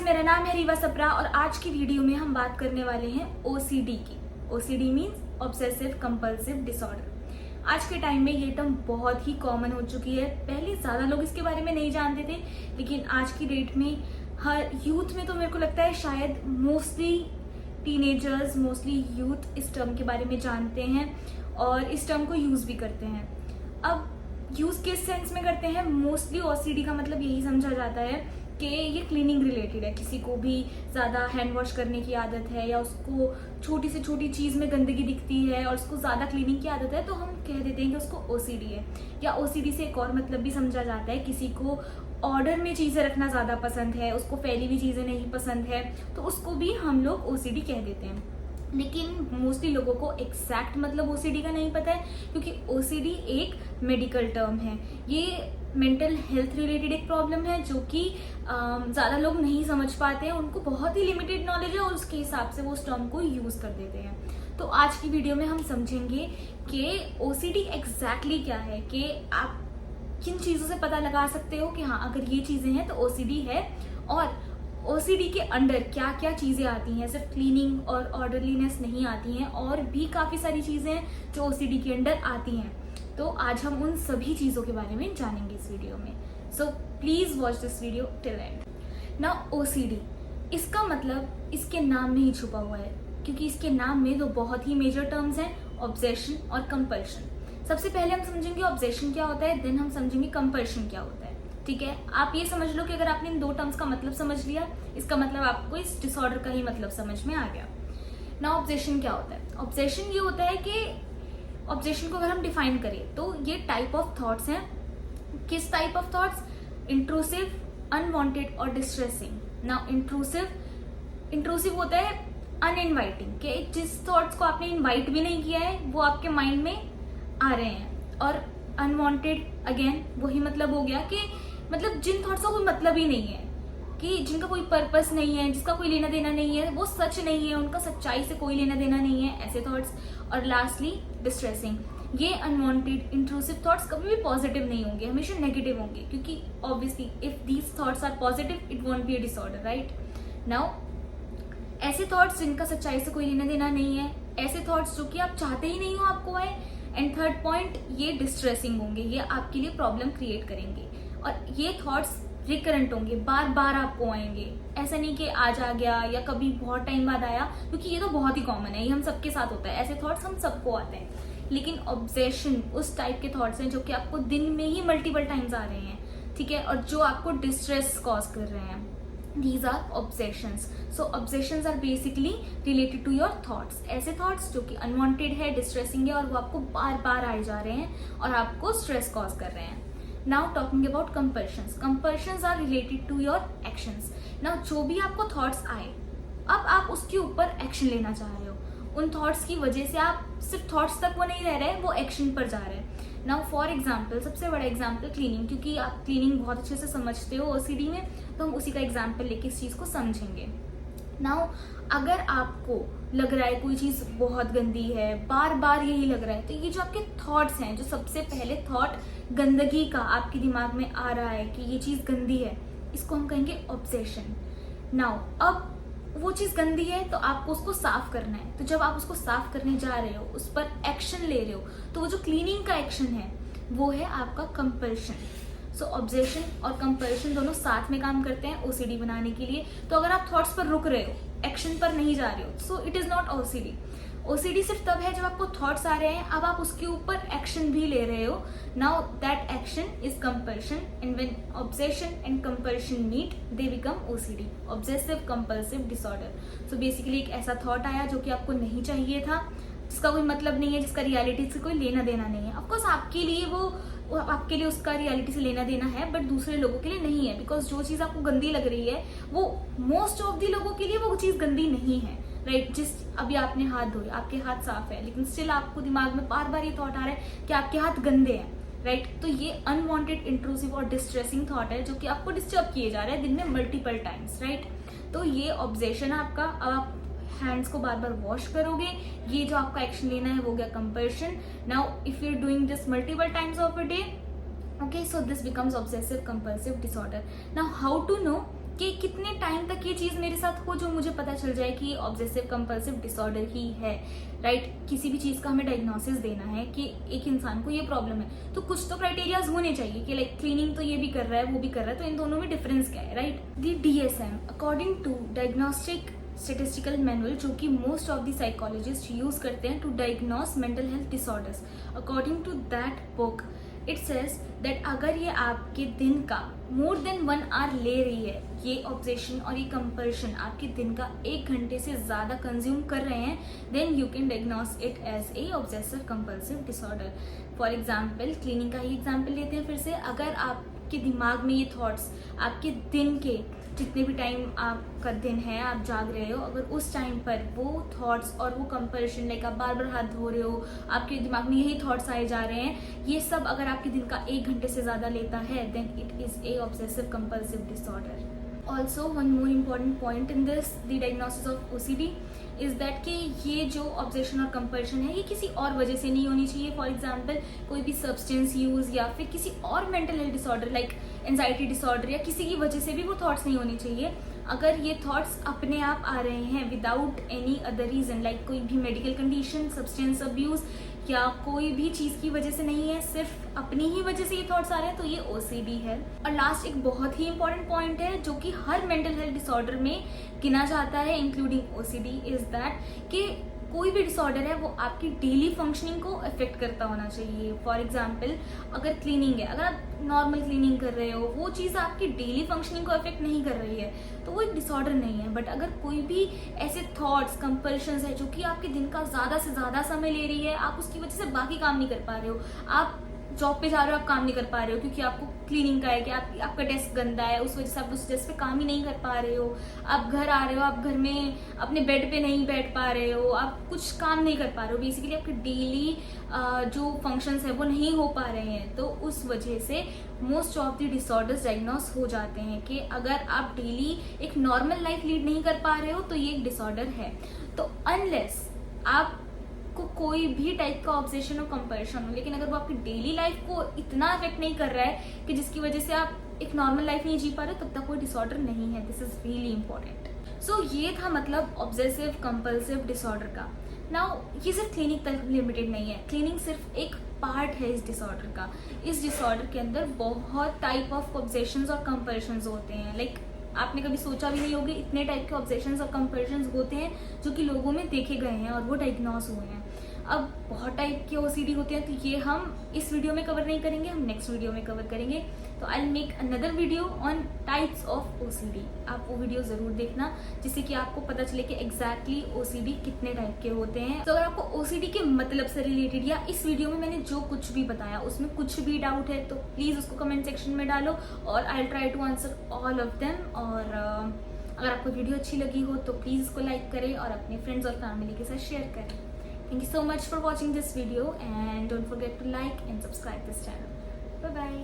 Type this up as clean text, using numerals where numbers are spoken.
मेरा नाम है रीवा सप्रा और आज की वीडियो में हम बात करने वाले हैं ओसीडी की। OCD means obsessive compulsive disorder. आज के टाइम में ये टर्म बहुत ही कॉमन हो चुकी है। पहले ज़्यादा लोग इसके बारे में नहीं जानते थे, लेकिन आज की डेट में हर यूथ में तो मेरे को लगता है शायद मोस्टली टीनेजर्स, मोस्टली यूथ इस टर्म के बारे में जानते हैं और इस टर्म को यूज़ भी करते हैं। अब यूज़ किस सेंस में करते हैं? मोस्टली ओसीडी का मतलब यही समझा जाता है कि ये क्लीनिंग रिलेटेड है। किसी को भी ज़्यादा हैंड वॉश करने की आदत है या उसको छोटी से छोटी चीज़ में गंदगी दिखती है और उसको ज़्यादा क्लीनिंग की आदत है, तो हम कह देते हैं कि उसको ओसीडी है। या ओसीडी से एक और मतलब भी समझा जाता है, किसी को ऑर्डर में चीज़ें रखना ज़्यादा पसंद है, उसको फैली हुई चीज़ें नहीं पसंद है, तो उसको भी हम लोग ओसीडी कह देते हैं। लेकिन मोस्टली लोगों को एग्जैक्ट मतलब ओसीडी का नहीं पता है, क्योंकि ओसीडी एक मेडिकल टर्म है। ये मेंटल हेल्थ रिलेटेड एक प्रॉब्लम है जो कि ज़्यादा लोग नहीं समझ पाते हैं। उनको बहुत ही लिमिटेड नॉलेज है और उसके हिसाब से वो उस टर्म को यूज़ कर देते हैं। तो आज की वीडियो में हम समझेंगे कि ओसीडी एग्जैक्टली क्या है, कि आप किन चीज़ों से पता लगा सकते हो कि हाँ अगर ये चीज़ें हैं तो ओसीडी है, और ओसीडी के अंडर क्या क्या चीज़ें आती हैं। सिर्फ क्लीनिंग और ऑर्डरलीनेस नहीं आती हैं, और भी काफ़ी सारी चीज़ें हैं जो ओसीडी के अंडर आती हैं। तो आज हम उन सभी चीज़ों के बारे में जानेंगे इस वीडियो में। So please watch this video till and. Now OCD, इसका मतलब इसके नाम में ही छुपा हुआ है, क्योंकि इसके नाम में दो बहुत ही मेजर टर्म्स हैं, ऑब्सेशन और कंपल्शन। सबसे पहले हम समझेंगे ऑब्सेशन क्या होता है, देन हम समझेंगे कंपल्शन क्या होता है। ठीक है, आप ये समझ लो कि अगर आपने इन दो टर्म्स का मतलब समझ लिया, इसका मतलब आपको इस डिसऑर्डर का ही मतलब समझ में आ गया। ना ऑब्सेशन क्या होता है? ऑब्सेशन ये होता है कि ऑब्सेशन को अगर हम डिफाइन करें तो ये टाइप ऑफ थॉट्स हैं। किस type of thoughts? Intrusive, unwanted और डिस्ट्रेसिंग। ना इंट्रूसिव होता है अनइनवाइटिंग, कि जिस थॉट्स को आपने इनवाइट भी नहीं किया है वो आपके माइंड में आ रहे हैं। और अनवांटेड अगेन वही मतलब हो गया कि मतलब जिन थॉट्स का कोई मतलब ही नहीं है, कि जिनका कोई पर्पस नहीं है, जिसका कोई लेना देना नहीं है, वो सच नहीं है, उनका सच्चाई से कोई लेना देना नहीं है, ऐसे थॉट्स। और लास्टली डिस्ट्रेसिंग, ये अनवांटेड इंट्रूसिव थॉट्स कभी भी पॉजिटिव नहीं होंगे, हमेशा नेगेटिव होंगे, क्योंकि obviously if these thoughts are positive it won't be a disorder, right. Now ऐसे थॉट्स जिनका सच्चाई से कोई लेना देना नहीं है, ऐसे थॉट्स जो कि आप चाहते ही नहीं हो आपको आए। एंड थर्ड पॉइंट, ये डिस्ट्रेसिंग होंगे, ये आपके लिए प्रॉब्लम क्रिएट करेंगे। और ये थॉट्स रिकरेंट होंगे, बार बार आपको आएंगे। ऐसा नहीं कि आज आ गया या कभी बहुत टाइम बाद आया, क्योंकि ये तो बहुत ही कॉमन है, ये हम सबके साथ होता है, ऐसे थॉट्स हम सबको आते हैं। लेकिन ऑब्सेशन उस टाइप के थॉट्स हैं जो कि आपको दिन में ही मल्टीपल टाइम्स आ रहे हैं, ठीक है, और जो आपको डिस्ट्रेस कॉज कर रहे हैं। These are obsessions. So obsessions are basically related to your thoughts. ऐसे thoughts जो कि unwanted है, distressing है, और वो आपको बार बार आए जा रहे हैं और आपको stress cause कर रहे हैं। Now talking about compulsions. Compulsions are related to your actions. Now जो भी आपको thoughts आए, अब आप उसके ऊपर एक्शन लेना चाह रहे हो। उन थॉट्स की वजह से आप सिर्फ थॉट्स तक वो नहीं रह रहे, वो एक्शन पर जा रहे हैं। नाउ फॉर एग्जाम्पल, सबसे बड़ा एग्जाम्पल क्लीनिंग, क्योंकि आप क्लीनिंग बहुत अच्छे से समझते हो ओसीडी में, तो हम उसी का एग्जाम्पल लेके इस चीज़ को समझेंगे। नाउ अगर आपको लग रहा है कोई चीज़ बहुत गंदी है, बार बार यही लग रहा है, तो ये जो आपके थॉट्स हैं, जो सबसे पहले थॉट गंदगी का आपके दिमाग में आ रहा है कि ये चीज़ गंदी है, इसको हम कहेंगे ऑब्सेशन। नाउ अब वो चीज़ गंदी है तो आपको उसको साफ करना है, तो जब आप उसको साफ करने जा रहे हो, उस पर एक्शन ले रहे हो, तो वो जो क्लीनिंग का एक्शन है वो है आपका कंपल्शन। सो ऑब्सेशन और कंपल्शन दोनों साथ में काम करते हैं ओसीडी बनाने के लिए। तो अगर आप थॉट्स पर रुक रहे हो, एक्शन पर नहीं जा रहे हो, so it is not OCD. OCD सिर्फ तब है जब आपको थॉट्स आ रहे हैं, अब आप उसके ऊपर एक्शन भी ले रहे हो। Now that action is compulsion, and when obsession and compulsion meet they become OCD, obsessive compulsive disorder. So basically एक ऐसा थॉट आया जो कि आपको नहीं चाहिए था, जिसका कोई मतलब नहीं है, जिसका रियलिटी से कोई लेना देना नहीं है। ऑफकोर्स आपके लिए वो आपके लिए उसका रियलिटी से लेना देना है, बट दूसरे लोगों के लिए नहीं है, बिकॉज जो चीज़ आपको गंदी लग रही है वो मोस्ट ऑफ दी लोगों के लिए वो चीज़ गंदी नहीं है, राइट। जिस अभी आपने हाथ धोए, आपके हाथ साफ है, लेकिन स्टिल आपको दिमाग में बार बार ये थॉट आ रहा है कि आपके हाथ गंदे हैं, राइट। तो ये अनवांटेड इंट्रूसिव और डिस्ट्रेसिंग थॉट है जो कि आपको डिस्टर्ब किए जा रहे हैं दिन में मल्टीपल टाइम्स, राइट। तो ये ऑब्सेशन है आपका। अब आप हैंड्स को बार बार वॉश करोगे, ये जो आपका एक्शन लेना है वो गया compulsion. Now if you are doing this multiple times of a day, okay, so this becomes obsessive compulsive disorder. Now how to know कि कितने टाइम तक ये चीज मेरे साथ हो जो मुझे पता चल जाए कि ऑब्सेसिव कंपल्सिव डिसऑर्डर ही है, राइट। किसी भी चीज का हमें डायग्नोसिस देना है कि एक इंसान को ये प्रॉब्लम है, तो कुछ तो क्राइटेरियाज होने चाहिए कि लाइक क्लीनिंग तो ये भी कर रहा है वो भी कर रहा है, तो इन दोनों में डिफरेंस क्या है, right. The DSM according to diagnostic statistical manual, जो कि most of the psychologist use करते हैं to diagnose mental health disorders, according to that book it says that अगर ये आपके दिन का मोर देन 1 आवर ले रही है, ये ऑब्सेशन और ये कंपल्शन आपके दिन का 1 घंटे से ज्यादा कंज्यूम कर रहे हैं, then you can diagnose it as a obsessive compulsive disorder. For example, cleaning का ही एग्जाम्पल लेते हैं फिर से। अगर आपके दिमाग में ये थॉट्स आपके दिन के जितने भी टाइम आपका दिन है, आप जाग रहे हो, अगर उस टाइम पर वो थॉट्स और वो कंपल्शन, लाइक आप बार बार हाथ धो रहे हो, आपके दिमाग में यही थॉट्स आए जा रहे हैं, ये सब अगर आपके दिन का 1 घंटे से ज्यादा लेता है, then it is a obsessive compulsive disorder. Also one more important point in this the diagnosis of OCD is that कि ये जो ऑब्सेशन और कंपल्शन है ये किसी और वजह से नहीं होनी चाहिए। फॉर एग्जाम्पल, कोई भी सब्सटेंस यूज या फिर किसी और mental health disorder like anxiety disorder या किसी की वजह से भी वो थॉट्स नहीं होनी चाहिए। अगर ये थॉट्स अपने आप आ रहे हैं without any other reason, like कोई भी मेडिकल कंडीशन, सब्सटेंस अब्यूज या कोई भी चीज की वजह से नहीं है, सिर्फ अपनी ही वजह से ये थॉट्स आ रहे हैं, तो ये OCD है। और लास्ट एक बहुत ही इंपॉर्टेंट पॉइंट है जो कि हर मेंटल हेल्थ डिसऑर्डर में गिना जाता है इंक्लूडिंग OCD, इज दैट कि कोई भी डिसऑर्डर है वो आपकी डेली फंक्शनिंग को अफेक्ट करता होना चाहिए। फॉर एग्जाम्पल, अगर क्लीनिंग है, अगर आप नॉर्मल क्लीनिंग कर रहे हो, वो चीज़ आपकी डेली फंक्शनिंग को अफेक्ट नहीं कर रही है, तो वो एक डिसऑर्डर नहीं है। बट अगर कोई भी ऐसे थॉट्स, कंपल्शंस है जो कि आपके दिन का ज़्यादा से ज़्यादा समय ले रही है, आप उसकी वजह से बाकी काम नहीं कर पा रहे हो, आप जॉब पे जा रहे हो, आप काम नहीं कर पा रहे हो क्योंकि आपको क्लीनिंग का है कि आपका डेस्क गंदा है, उस वजह से आप उस डेस्क पे काम ही नहीं कर पा रहे हो, आप घर आ रहे हो, आप घर में अपने बेड पे नहीं बैठ पा रहे हो, आप कुछ काम नहीं कर पा रहे हो, बेसिकली आपके डेली जो फंक्शंस है वो नहीं हो पा रहे हैं, तो उस वजह से most of the disorders diagnose हो जाते हैं कि अगर आप डेली एक नॉर्मल लाइफ लीड नहीं कर पा रहे हो तो ये एक डिसऑर्डर है। तो अनलेस आप को कोई भी टाइप का ऑब्सेशन और कंपल्शन हो, लेकिन अगर वो आपकी डेली लाइफ को इतना अफेक्ट नहीं कर रहा है कि जिसकी वजह से आप एक नॉर्मल लाइफ नहीं जी पा रहे, तब तक कोई डिसऑर्डर नहीं है। This is really important. So ये था मतलब ऑब्सेसिव कंपल्सिव डिसऑर्डर का। नाउ ये सिर्फ क्लिनिक तक लिमिटेड नहीं है, क्लिनिक सिर्फ एक पार्ट है इस डिसऑर्डर का। इस डिसऑर्डर के अंदर बहुत टाइप ऑफ ऑब्सेशंस और कंपल्शंस होते हैं, लाइक आपने कभी सोचा भी नहीं होगा इतने टाइप के ऑब्सेशंस और कंपल्शंस होते हैं जो कि लोगों में देखे गए हैं और वो डायग्नोस हुए हैं। अब बहुत टाइप के OCD होते हैं, तो ये हम इस वीडियो में कवर नहीं करेंगे, हम नेक्स्ट वीडियो में कवर करेंगे। तो I will make another video on types of OCD। आप वो वीडियो जरूर देखना जिससे कि आपको पता चले कि एग्जैक्टली OCD कितने टाइप के होते हैं। तो अगर आपको OCD के मतलब से रिलेटेड या इस वीडियो में मैंने जो कुछ भी बताया उसमें कुछ भी डाउट है तो प्लीज उसको कमेंट सेक्शन में डालो और I will try to answer all of them. और अगर आपको वीडियो अच्छी लगी हो तो प्लीज इसको लाइक करें और अपने फ्रेंड्स और फैमिली के साथ शेयर करें। Thank you so much for watching this video and don't forget to like and subscribe this channel. Bye bye.